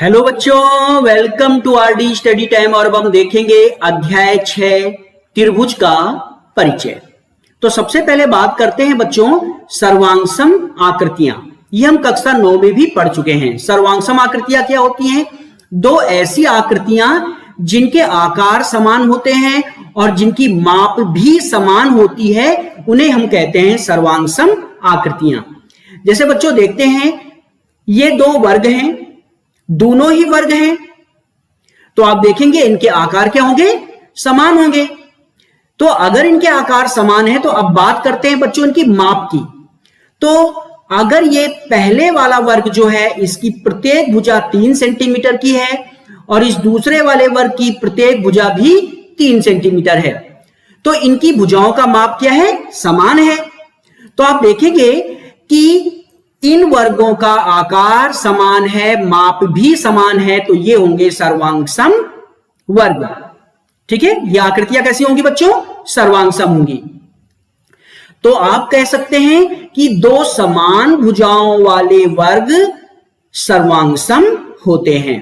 Hello बच्चों, welcome to RD study time. और अब हम देखेंगे अध्याय 6 त्रिभुज का परिचय। तो सबसे पहले बात करते हैं बच्चों सर्वांगसम आकृतियां। ये हम कक्षा 9 में भी पढ़ चुके हैं। सर्वांगसम आकृतियां क्या होती हैं? दो ऐसी आकृतियां जिनके आकार समान होते हैं और जिनकी माप भी समान होती है, उन्हें हम कहते हैं सर्वांगसम आकृतियां। जैसे बच्चों देखते हैं, ये दो वर्ग हैं, दोनों ही वर्ग हैं, तो आप देखेंगे इनके आकार क्या होंगे? समान होंगे। तो अगर इनके आकार समान है तो अब बात करते हैं बच्चों इनकी माप की। तो अगर ये पहले वाला वर्ग जो है, इसकी प्रत्येक भुजा 3 सेंटीमीटर की है और इस दूसरे वाले वर्ग की प्रत्येक भुजा भी 3 सेंटीमीटर है, तो इनकी भुजाओं का माप क्या है? समान है। तो आप देखेंगे कि इन वर्गों का आकार समान है, माप भी समान है, तो ये होंगे सर्वांगसम वर्ग। ठीक है, ये आकृतियां कैसी होंगी बच्चों? सर्वांगसम होंगी। तो आप कह सकते हैं कि दो समान भुजाओं वाले वर्ग सर्वांगसम होते हैं।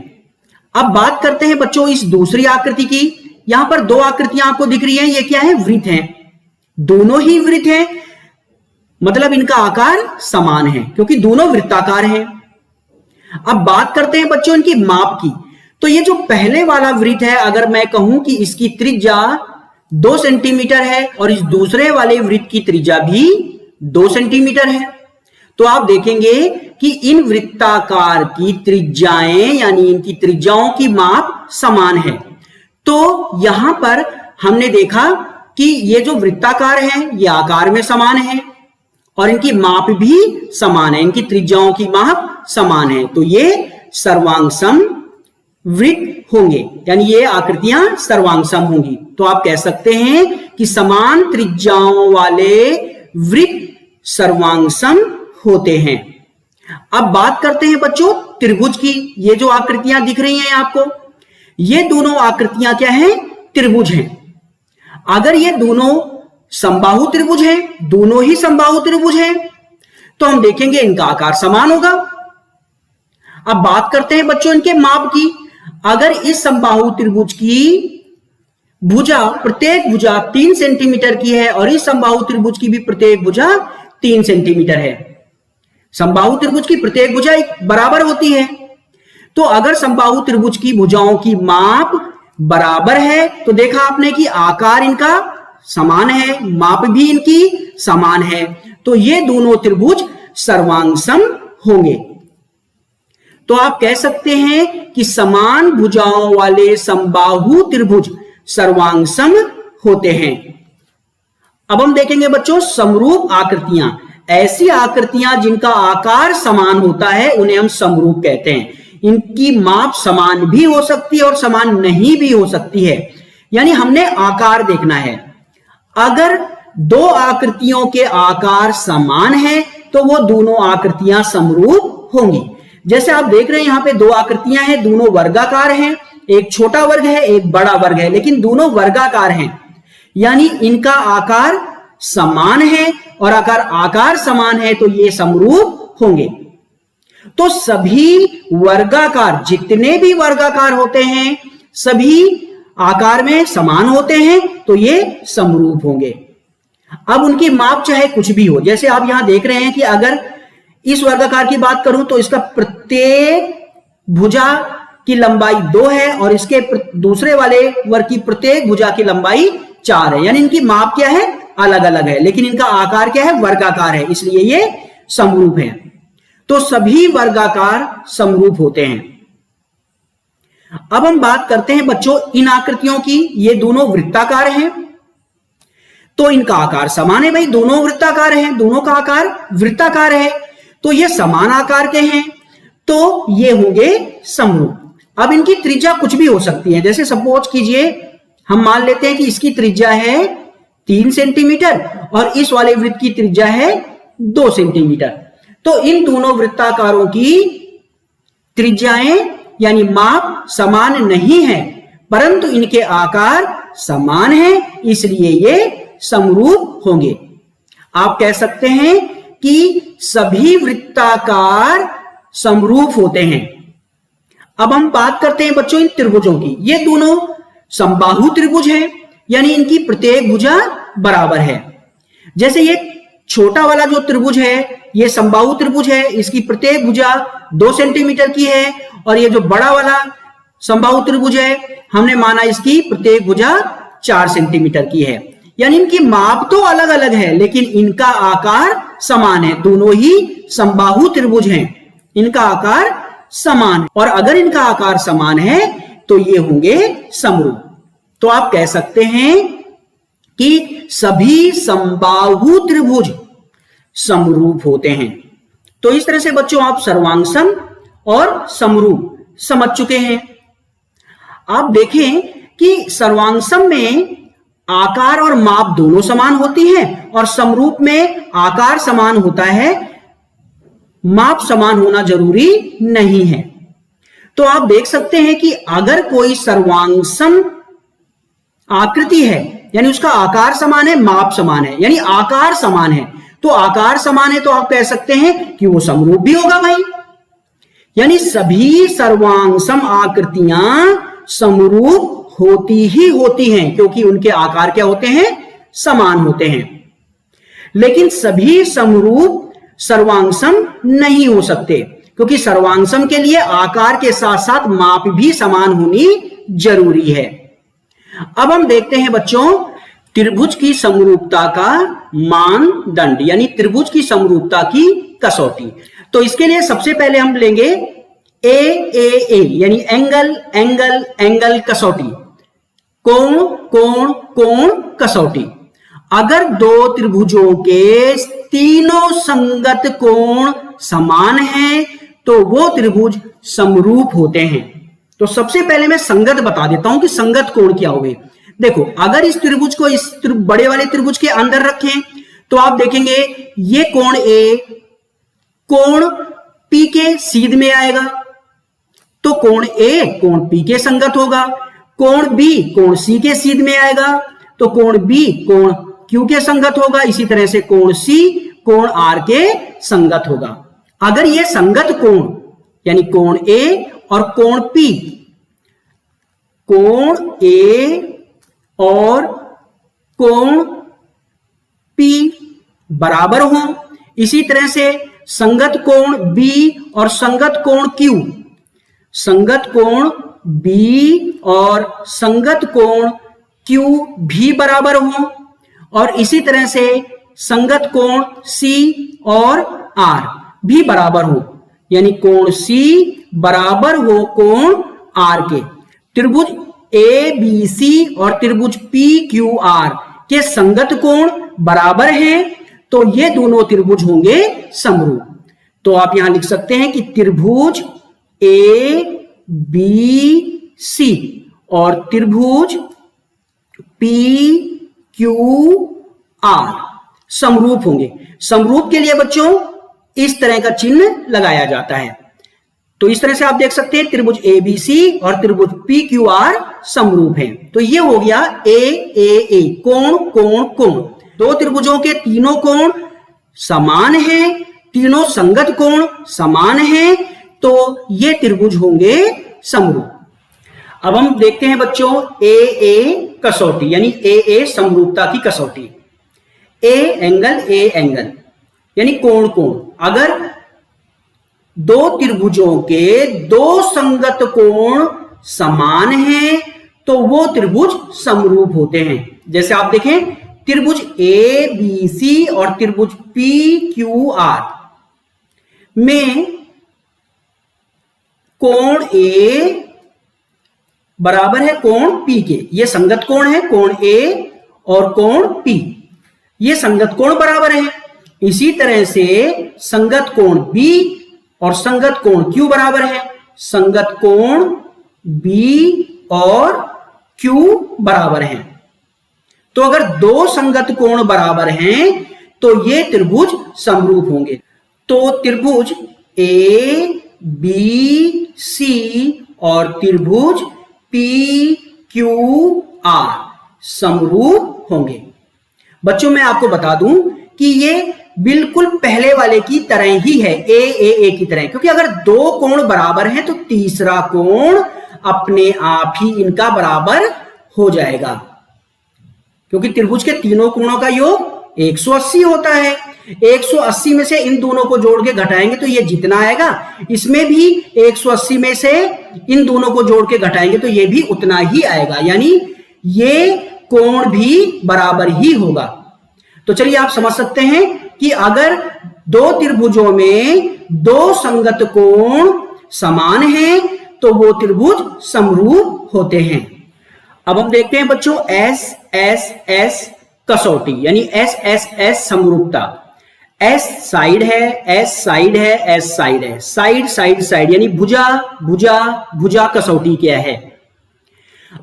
अब बात करते हैं बच्चों इस दूसरी आकृति की। यहां पर दो आकृतियां आपको दिख रही हैं, ये क्या है? वृत्त हैं। दोनों ही वृत्त हैं, मतलब इनका आकार समान है क्योंकि दोनों वृत्ताकार हैं। अब बात करते हैं बच्चों इनकी माप की। तो ये जो पहले वाला वृत्त है, अगर मैं कहूं कि इसकी त्रिज्या 2 सेंटीमीटर है और इस दूसरे वाले वृत्त की त्रिज्या भी 2 सेंटीमीटर है, तो आप देखेंगे कि इन वृत्ताकार की त्रिज्याएं यानी इनकी त्रिज्याओं की माप समान है। तो यहां पर हमने देखा कि ये जो वृत्ताकार है ये आकार में समान है और इनकी माप भी समान है, इनकी त्रिज्याओं की माप समान है, तो ये सर्वांगसम वृत्त होंगे, यानी ये आकृतियां सर्वांगसम होंगी। तो आप कह सकते हैं कि समान त्रिज्याओं वाले वृत्त सर्वांगसम होते हैं। अब बात करते हैं बच्चों त्रिभुज की। ये जो आकृतियां दिख रही हैं आपको, ये दोनों आकृतियां क्या हैं? त्रिभुज हैं। अगर ये दोनों समबाहु त्रिभुज हैं, दोनों ही समबाहु त्रिभुज हैं, तो हम देखेंगे इनका आकार समान होगा। अब बात करते हैं बच्चों इनके माप की। अगर इस समबाहु त्रिभुज की भुजा प्रत्येक भुजा 3 सेंटीमीटर की है और इस समबाहु त्रिभुज की भी प्रत्येक भुजा 3 सेंटीमीटर है, समबाहु त्रिभुज की प्रत्येक भुजा बराबर होती है, तो अगर समबाहु त्रिभुज की भुजाओं की माप बराबर है तो देखा आपने कि आकार इनका समान है, माप भी इनकी समान है, तो ये दोनों त्रिभुज सर्वांगसम होंगे। तो आप कह सकते हैं कि समान भुजाओं वाले समबाहु त्रिभुज सर्वांगसम होते हैं। अब हम देखेंगे बच्चों समरूप आकृतियां। ऐसी आकृतियां जिनका आकार समान होता है उन्हें हम समरूप कहते हैं। इनकी माप समान भी हो सकती है और समान नहीं भी हो सकती है, यानी हमने आकार देखना है। अगर दो आकृतियों के आकार समान हैं तो वो दोनों आकृतियां समरूप होंगी। जैसे आप देख रहे हैं यहां पे दो आकृतियां हैं, दोनों वर्गाकार हैं, एक छोटा वर्ग है एक बड़ा वर्ग है, लेकिन दोनों वर्गाकार हैं, यानी इनका आकार समान है और अगर आकार समान है तो ये समरूप होंगे। तो सभी वर्गाकार, जितने भी वर्गाकार होते हैं सभी आकार में समान होते हैं, तो ये समरूप होंगे। अब उनकी माप चाहे कुछ भी हो, जैसे आप यहां देख रहे हैं कि अगर इस वर्गाकार की बात करूं तो इसका प्रत्येक भुजा की लंबाई 2 है और इसके दूसरे वाले वर्ग की प्रत्येक भुजा की लंबाई 4 है, यानी इनकी माप क्या है? अलग अलग है, लेकिन इनका आकार क्या है? वर्गाकार है, इसलिए ये समरूप है। तो सभी वर्गाकार समरूप होते हैं। अब हम बात करते हैं बच्चों इन आकृतियों की। ये दोनों वृत्ताकार हैं, तो इनका आकार समान है। भाई दोनों वृत्ताकार हैं, दोनों का आकार वृत्ताकार है, तो ये समान आकार के हैं, तो ये होंगे समरूप। अब इनकी त्रिज्या कुछ भी हो सकती है। जैसे सपोज कीजिए हम मान लेते हैं कि इसकी त्रिज्या है 3 सेंटीमीटर और इस वाले वृत्त की त्रिज्या है 2 सेंटीमीटर, तो इन दोनों वृत्ताकारों की त्रिज्याएं यानी माप समान नहीं है, परंतु इनके आकार समान है, इसलिए ये समरूप होंगे। आप कह सकते हैं कि सभी वृत्ताकार समरूप होते हैं। अब हम बात करते हैं बच्चों इन त्रिभुजों की। ये दोनों समबाहु त्रिभुज हैं, यानी इनकी प्रत्येक भुजा बराबर है। जैसे ये छोटा वाला जो त्रिभुज है ये समबाहु त्रिभुज है, इसकी प्रत्येक भुजा 2 सेंटीमीटर की है, और ये जो बड़ा वाला समबाहु त्रिभुज है हमने माना इसकी प्रत्येक भुजा 4 सेंटीमीटर की है। यानी इनकी माप तो अलग अलग है लेकिन इनका आकार समान है। दोनों ही समबाहु त्रिभुज हैं, इनका आकार समान है, और अगर इनका आकार समान है तो ये होंगे समरूप। तो आप कह सकते हैं कि सभी समबाहु त्रिभुज समरूप होते हैं। तो इस तरह से बच्चों आप सर्वांगसम और समरूप समझ चुके हैं। आप देखें कि सर्वांगसम में आकार और माप दोनों समान होती हैं, और समरूप में आकार समान होता है, माप समान होना जरूरी नहीं है। तो आप देख सकते हैं कि अगर कोई सर्वांगसम आकृति है यानी उसका आकार समान है, माप समान है, यानी आकार समान है, तो आकार समान है तो आप कह सकते हैं कि वो समरूप भी होगा भाई। यानी सभी सर्वांगसम आकृतियां समरूप होती ही होती हैं क्योंकि उनके आकार क्या होते हैं, समान होते हैं। लेकिन सभी समरूप सर्वांगसम नहीं हो सकते क्योंकि सर्वांगसम के लिए आकार के साथ साथ माप भी समान होनी जरूरी है। अब हम देखते हैं बच्चों त्रिभुज की समरूपता का मानदंड, यानी त्रिभुज की समरूपता की कसौटी। तो इसके लिए सबसे पहले हम लेंगे ए यानी एंगल एंगल एंगल कसौटी, कोण कोण कोण कसौटी। अगर दो त्रिभुजों के तीनों संगत कोण समान हैं तो वो त्रिभुज समरूप होते हैं। तो सबसे पहले मैं संगत बता देता हूं कि संगत कोण क्या हुए। देखो अगर इस त्रिभुज को इस बड़े वाले त्रिभुज के अंदर रखें तो आप देखेंगे ये कोण ए कोण पी के सीध में आएगा, तो कोण ए कोण पी के संगत होगा। कोण बी कोण सी के सीध में आएगा, तो कोण बी कोण क्यू के संगत होगा। इसी तरह से कोण सी कोण आर के संगत होगा। अगर ये संगत कोण यानी कोण ए और कोण पी, कोण ए और कोण पी बराबर हो, इसी तरह से संगत कोण बी और संगत कोण क्यू, संगत कोण बी और संगत कोण क्यू भी बराबर हो, और इसी तरह से संगत कोण सी और आर भी बराबर हो, यानी कोण सी बराबर हो कोण आर के। त्रिभुज ए बी सी और त्रिभुज पी क्यू आर के संगत कोण बराबर हैं तो ये दोनों त्रिभुज होंगे समरूप। तो आप यहां लिख सकते हैं कि त्रिभुज ए बी सी और त्रिभुज पी क्यू आर समरूप होंगे। समरूप के लिए बच्चों इस तरह का चिन्ह लगाया जाता है। तो इस तरह से आप देख सकते हैं त्रिभुज ए बी सी और त्रिभुज पी क्यू आर समरूप हैं। तो ये हो गया ए कोण कोण कोण। दो त्रिभुजों के तीनों कोण समान हैं, तीनों संगत कोण समान हैं, तो ये त्रिभुज होंगे समरूप। अब हम देखते हैं बच्चों ए कसौटी यानी ए समरूपता की कसौटी। ए एंगल यानी कोण कोण। अगर दो त्रिभुजों के दो संगत कोण समान हैं तो वो त्रिभुज समरूप होते हैं। जैसे आप देखें त्रिभुज ए बी सी और त्रिभुज पी क्यू आर में कोण ए बराबर है कोण पी के, ये संगत कोण है कोण ए और कोण पी, ये संगत कोण बराबर है। इसी तरह से संगत कोण बी और संगत कोण क्यू बराबर है, संगत कोण बी और क्यू बराबर हैं। तो अगर दो संगत कोण बराबर हैं तो ये त्रिभुज समरूप होंगे। तो त्रिभुज ए बी सी और त्रिभुज पी क्यू आर समरूप होंगे। बच्चों मैं आपको बता दूं कि ये बिल्कुल पहले वाले की तरह ही है, ए की तरह, क्योंकि अगर दो कोण बराबर हैं तो तीसरा कोण अपने आप ही इनका बराबर हो जाएगा, क्योंकि त्रिभुज के तीनों कोणों का योग 180 होता है। 180 में से इन दोनों को जोड़ के घटाएंगे तो ये जितना आएगा, इसमें भी 180 में से इन दोनों को जोड़ के घटाएंगे तो ये भी उतना ही आएगा, यानी ये कोण भी बराबर ही होगा। तो चलिए आप समझ सकते हैं कि अगर दो त्रिभुजों में दो संगत कोण समान हैं तो वो त्रिभुज समरूप होते हैं। अब हम देखते हैं बच्चों एस एस एस कसौटी, यानी एस एस एस समरूपता। एस साइड है, एस साइड है, एस साइड है, साइड साइड साइड, यानी भुजा भुजा भुजा कसौटी क्या है?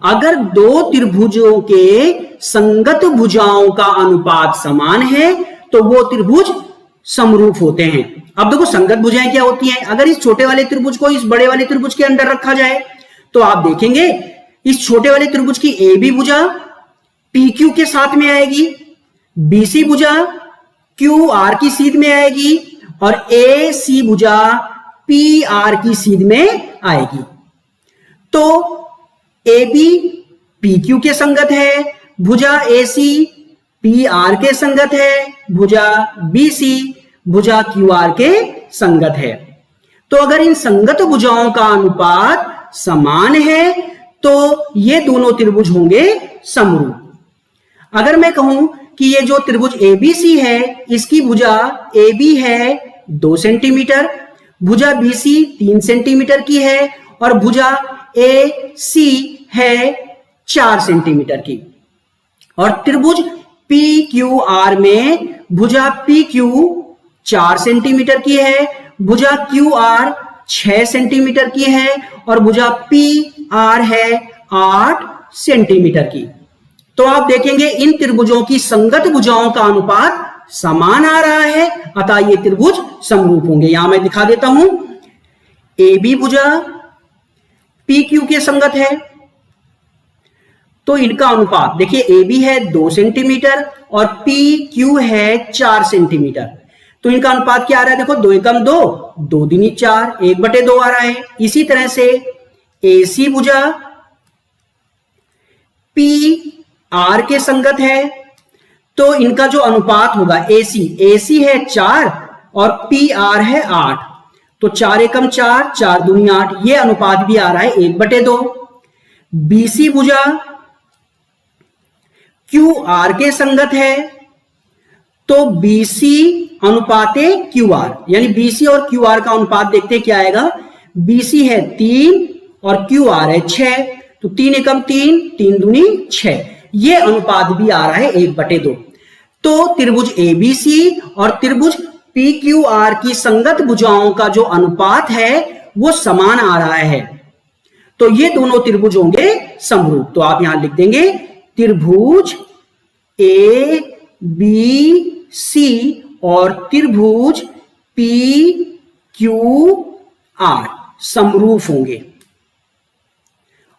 अगर दो त्रिभुजों के संगत भुजाओं का अनुपात समान है तो वो त्रिभुज समरूप होते हैं। अब देखो संगत भुजाएं क्या होती हैं। अगर इस छोटे वाले त्रिभुज को इस बड़े वाले त्रिभुज के अंदर रखा जाए तो आप देखेंगे इस छोटे वाले त्रिभुज की ए बी भुजा पी क्यू के साथ में आएगी, बी सी भुजा क्यू आर की सीध में आएगी और ए सी भुजा पी आर की सीध में आएगी। तो ए बी पी क्यू के संगत है, भुजा ए सी पी आर के संगत है, भुजा बी सी भुजा क्यू आर के संगत है। तो अगर इन संगत भुजाओं का अनुपात समान है तो ये दोनों त्रिभुज होंगे समरूप। अगर मैं कहूं कि ये जो त्रिभुज एबीसी है इसकी भुजा ए बी है 2 सेंटीमीटर, भुजा बी सी 3 सेंटीमीटर की है और भुजा ए सी है 4 सेंटीमीटर की, और त्रिभुज पी क्यू आर में भुजा पी क्यू 4 सेंटीमीटर की है, भुजा क्यू आर 6 सेंटीमीटर की है और भुजा पी आर है 8 सेंटीमीटर की। तो आप देखेंगे इन त्रिभुजों की संगत भुजाओं का अनुपात समान आ रहा है, अतः ये त्रिभुज समरूप होंगे। यहां मैं दिखा देता हूं, ए बी भुजा पी क्यू के संगत है तो इनका अनुपात देखिए, ए बी है 2 सेंटीमीटर और पी क्यू है 4 सेंटीमीटर, तो इनका अनुपात क्या आ रहा है? देखो 2 एकम 2, 2 दूनी 4, 1/2 आ रहा है। इसी तरह से ए सी भुजा पी आर के संगत है तो इनका जो अनुपात होगा ए सी है 4 और पी आर है 8, तो 4 एकम 4, 4 दूनी 8, ये अनुपात भी आ रहा है 1/2। बी सी भुजा क्यू आर के संगत है तो बी सी अनुपाते क्यू आर, यानी बी सी और क्यू आर का अनुपात देखते हैं क्या आएगा। बी सी है 3 और क्यू आर है 6, तो 3 एकम 3, 3 दूनी 6, ये अनुपात भी आ रहा है 1/2। तो त्रिभुज एबीसी और त्रिभुज पी क्यू आर की संगत भुजाओं का जो अनुपात है वो समान आ रहा है, तो ये दोनों त्रिभुज होंगे समरूप। तो आप यहां लिख देंगे त्रिभुज ए बी सी और त्रिभुज पी क्यू आर समरूप होंगे।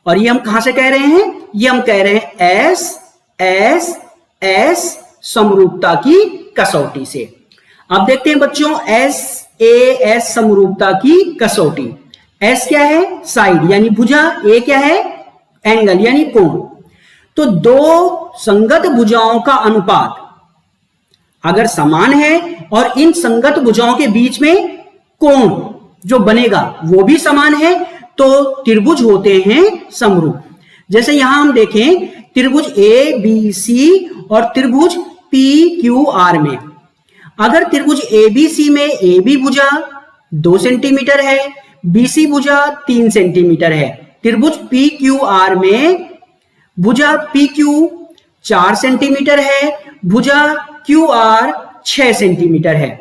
और ये हम कहां से कह रहे हैं? ये हम कह रहे हैं एस एस एस समरूपता की कसौटी से। अब देखते हैं बच्चों एस ए एस समरूपता की कसौटी। एस क्या है? साइड यानी भुजा, ए क्या है? एंगल यानी कोण। तो दो संगत भुजाओं का अनुपात अगर समान है और इन संगत भुजाओं के बीच में कोण जो बनेगा वो भी समान है तो त्रिभुज होते हैं समरूप। जैसे यहां हम देखें त्रिभुज ए बी सी और त्रिभुज पी क्यू आर में, अगर त्रिभुज ए बी सी में ए बी भुजा 2 सेंटीमीटर है, बी सी भुजा 3 सेंटीमीटर है, त्रिभुज पी क्यू आर में भुजा पी क्यू 4 सेंटीमीटर है, भुजा क्यू आर 6 सेंटीमीटर है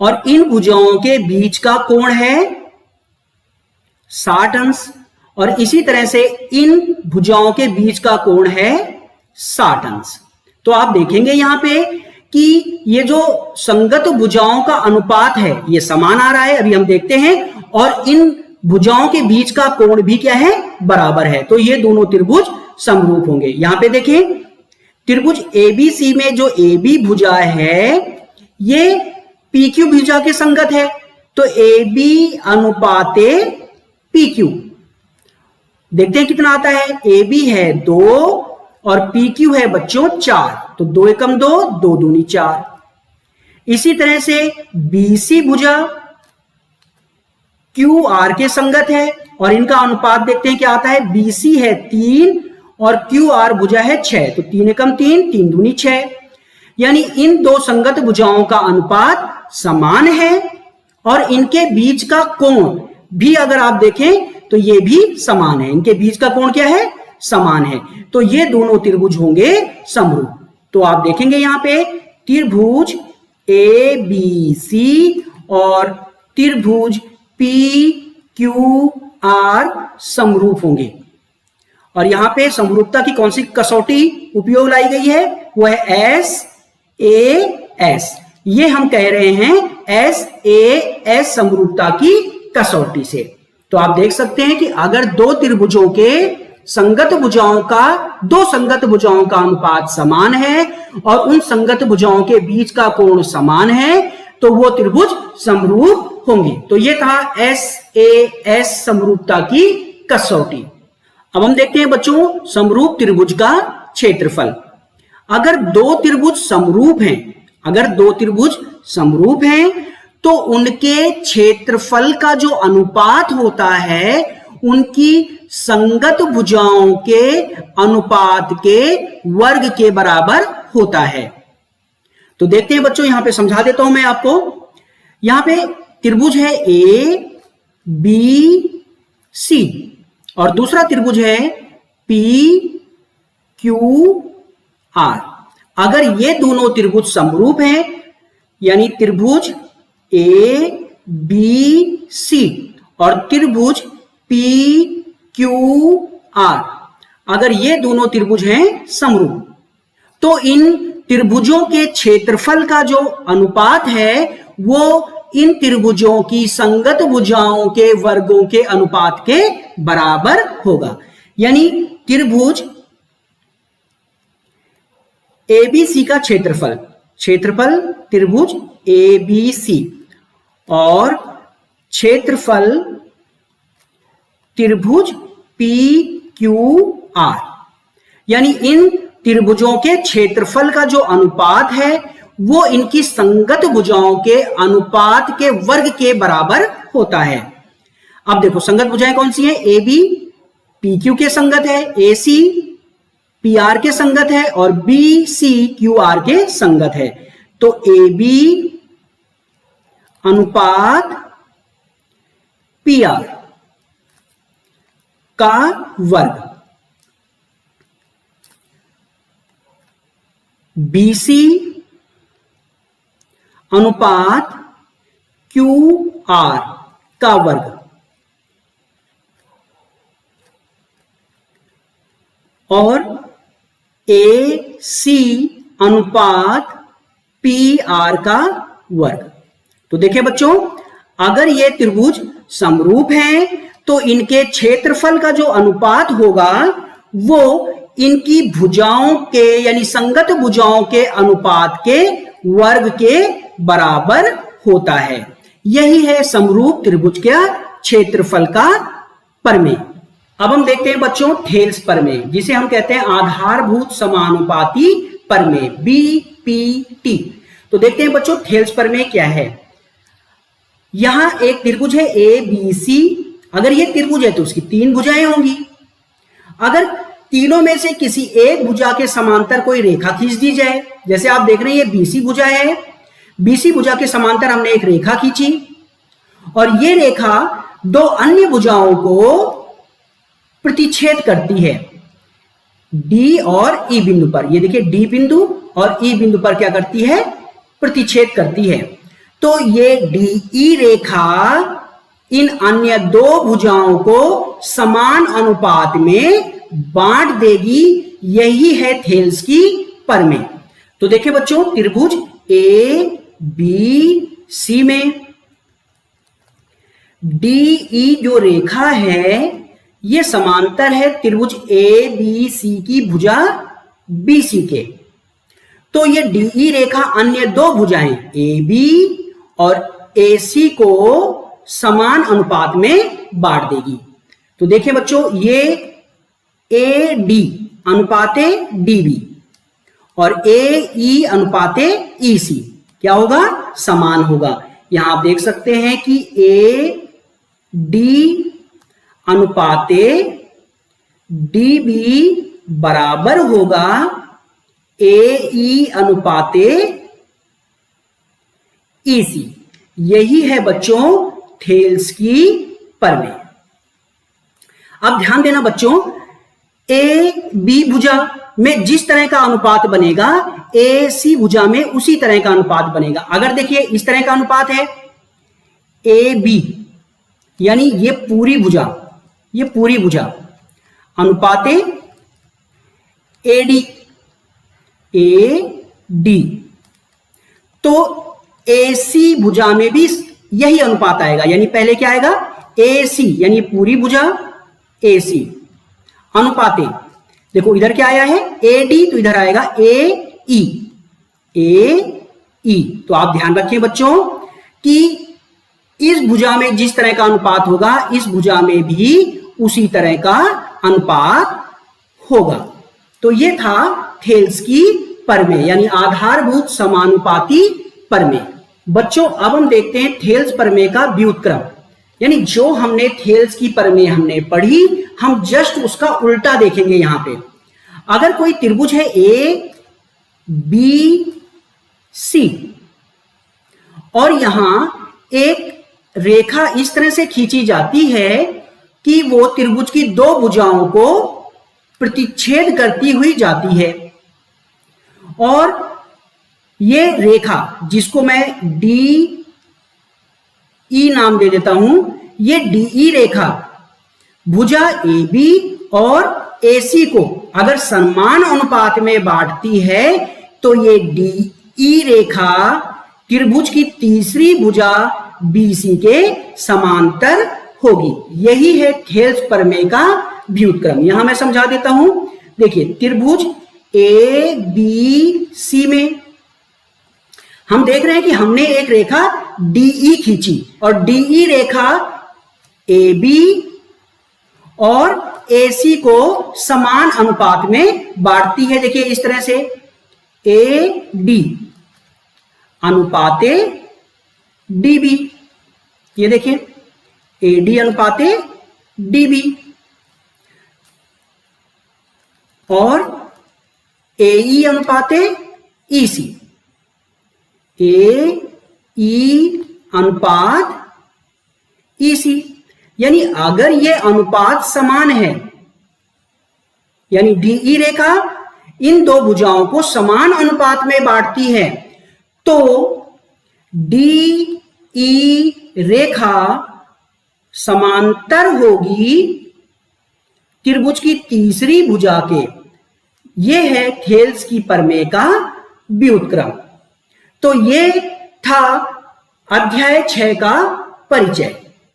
और इन भुजाओं के बीच का कोण है 60 अंश और इसी तरह से इन भुजाओं के बीच का कोण है 60 अंश। तो आप देखेंगे यहां पे कि ये जो संगत भुजाओं का अनुपात है ये समान आ रहा है, अभी हम देखते हैं, और इन भुजाओं के बीच का कोण भी क्या है? बराबर है, तो ये दोनों त्रिभुज समरूप होंगे। यहां पे देखें त्रिभुज एबीसी में जो ए बी भुजा है ये पी क्यू भुजा के संगत है, तो ए बी अनुपाते पी क्यू। देखते हैं कितना आता है। ए बी है 2 और पी क्यू है बच्चों 4, तो 2 एकम 2, 2 दूनी 4। इसी तरह से बी सी भुजा क्यू आर के संगत है और इनका अनुपात देखते हैं क्या आता है। बी सी है 3 और क्यू आर भुजा है 6, तो 3 एकम 3, 3 दूनी 6। यानी इन दो संगत भुजाओं का अनुपात समान है और इनके बीच का कोण भी अगर आप देखें तो ये भी समान है। इनके बीच का कोण क्या है, समान है। तो ये दोनों त्रिभुज होंगे समरूप। तो आप देखेंगे यहां पे त्रिभुज ए बी सी और त्रिभुज पी क्यू आर समरूप होंगे। और यहां पे समरूपता की कौन सी कसौटी उपयोग लाई गई है, वो है एस ए एस। ये हम कह रहे हैं एस ए एस समरूपता की कसौटी से। तो आप देख सकते हैं कि अगर दो त्रिभुजों के संगत भुजाओं का, दो संगत भुजाओं का अनुपात समान है और उन संगत भुजाओं के बीच का कोण समान है, तो वो त्रिभुज समरूप होंगे। तो ये था एस ए एस समरूपता की कसौटी। अब हम देखते हैं बच्चों समरूप त्रिभुज का क्षेत्रफल। अगर दो त्रिभुज समरूप हैं, अगर दो त्रिभुज समरूप हैं तो उनके क्षेत्रफल का जो अनुपात होता है उनकी संगत भुजाओं के अनुपात के वर्ग के बराबर होता है। तो देखते हैं बच्चों, यहां पे समझा देता हूं मैं आपको। यहां पे त्रिभुज है ए बी सी और दूसरा त्रिभुज है पी क्यू आर। अगर ये दोनों त्रिभुज समरूप हैं, यानी त्रिभुज ए बी सी और त्रिभुज पी क्यू आर, अगर ये दोनों त्रिभुज हैं समरूप, तो इन त्रिभुजों के क्षेत्रफल का जो अनुपात है वो इन त्रिभुजों की संगत भुजाओं के वर्गों के अनुपात के बराबर होगा। यानी त्रिभुज एबीसी का क्षेत्रफल, क्षेत्रफल त्रिभुज एबीसी और क्षेत्रफल त्रिभुज पी क्यू आर, यानी इन त्रिभुजों के क्षेत्रफल का जो अनुपात है वो इनकी संगत भुजाओं के अनुपात के वर्ग के बराबर होता है। अब देखो संगत भुजाएं कौन सी हैं, ए बी पी क्यू के संगत है, ए सी पी आर के संगत है और बी सी क्यू आर के संगत है। तो ए बी अनुपात पी आर का वर्ग, बी सी अनुपात क्यू आर का वर्ग और ए सी अनुपात पी आर का वर्ग। तो देखिए बच्चों, अगर ये त्रिभुज समरूप हैं तो इनके क्षेत्रफल का जो अनुपात होगा वो इनकी भुजाओं के, यानी संगत भुजाओं के अनुपात के वर्ग के बराबर होता है। यही है समरूप त्रिभुज का क्षेत्रफल का प्रमेय। अब हम देखते हैं बच्चों थेल्स प्रमेय, जिसे हम कहते हैं आधारभूत समानुपाती प्रमेय, बीपीटी। तो देखते हैं बच्चों थेल्स प्रमेय क्या है। यहां एक त्रिभुज है ए बी सी। अगर ये त्रिभुज है तो उसकी 3 भुजाएं होंगी। अगर तीनों में से किसी एक भुजा के समांतर कोई रेखा खींच दी जाए, जैसे आप देख रहे हैं ये बीसी भुजा है, बीसी भुजा के समांतर हमने एक रेखा खींची और ये रेखा दो अन्य भुजाओं को प्रतिच्छेद करती है डी और ई बिंदु पर। ये देखिए डी बिंदु और ई बिंदु पर क्या करती है, प्रतिच्छेद करती है। तो ये डीई रेखा इन अन्य दो भुजाओं को समान अनुपात में बांट देगी। यही है थेल्स की प्रमेय। तो देखिए बच्चों त्रिभुज ए बी सी में डीई जो रेखा है ये समांतर है त्रिभुज ए बी सी की भुजा बी सी के। तो ये डीई रेखा अन्य दो भुजाएं ए बी और AC को समान अनुपात में बांट देगी। तो देखिए बच्चों, ये AD अनुपाते DB और AE अनुपाते EC क्या होगा? समान होगा। यहां आप देख सकते हैं कि AD अनुपाते DB बराबर होगा AE अनुपाते EC। यही है बच्चों थेल्स की प्रमेय। अब ध्यान देना बच्चों, AB भुजा में जिस तरह का अनुपात बनेगा AC भुजा में उसी तरह का अनुपात बनेगा। अगर देखिए इस तरह का अनुपात है AB, यानी ये पूरी भुजा अनुपाते AD तो AC भुजा में भी यही अनुपात आएगा। यानी पहले क्या आएगा? AC यानी पूरी भुजा AC अनुपाते, देखो इधर क्या आया है AD, तो इधर आएगा AE। तो आप ध्यान रखिए बच्चों कि इस भुजा में जिस तरह का अनुपात होगा इस भुजा में भी उसी तरह का अनुपात होगा। तो ये था थेल्स की प्रमेय, यानी आधारभूत समानुपाती प्रमेय। बच्चों अब हम देखते हैं थेल्स प्रमेय का व्युत्क्रम, यानी जो हमने थेल्स की प्रमेय हमने पढ़ी, हम जस्ट उसका उल्टा देखेंगे। यहां पे अगर कोई त्रिभुज है ABC और यहां एक रेखा इस तरह से खींची जाती है कि वो त्रिभुज की दो भुजाओं को प्रतिच्छेद करती हुई जाती है, और ये रेखा जिसको मैं DE नाम दे देता हूं, ये DE रेखा भुजा AB और AC को अगर समान अनुपात में बांटती है तो ये DE रेखा त्रिभुज की तीसरी भुजा BC के समांतर होगी। यही है थेल्स प्रमेय का व्युत्क्रम। यहां मैं समझा देता हूं। देखिए त्रिभुज ABC में हम देख रहे हैं कि हमने एक रेखा DE खींची और DE रेखा AB और AC को समान अनुपात में बांटती है। देखिए इस तरह से AD अनुपाते DB, ये देखिए AD अनुपाते DB, और AE अनुपाते EC, AE अनुपात EC। यानी अगर ये अनुपात समान है, यानी DE रेखा इन दो भुजाओं को समान अनुपात में बांटती है, तो DE रेखा समांतर होगी त्रिभुज की तीसरी भुजा के। यह है थेल्स की प्रमेय का व्युत्क्रम। तो ये था अध्याय 6 का परिचय।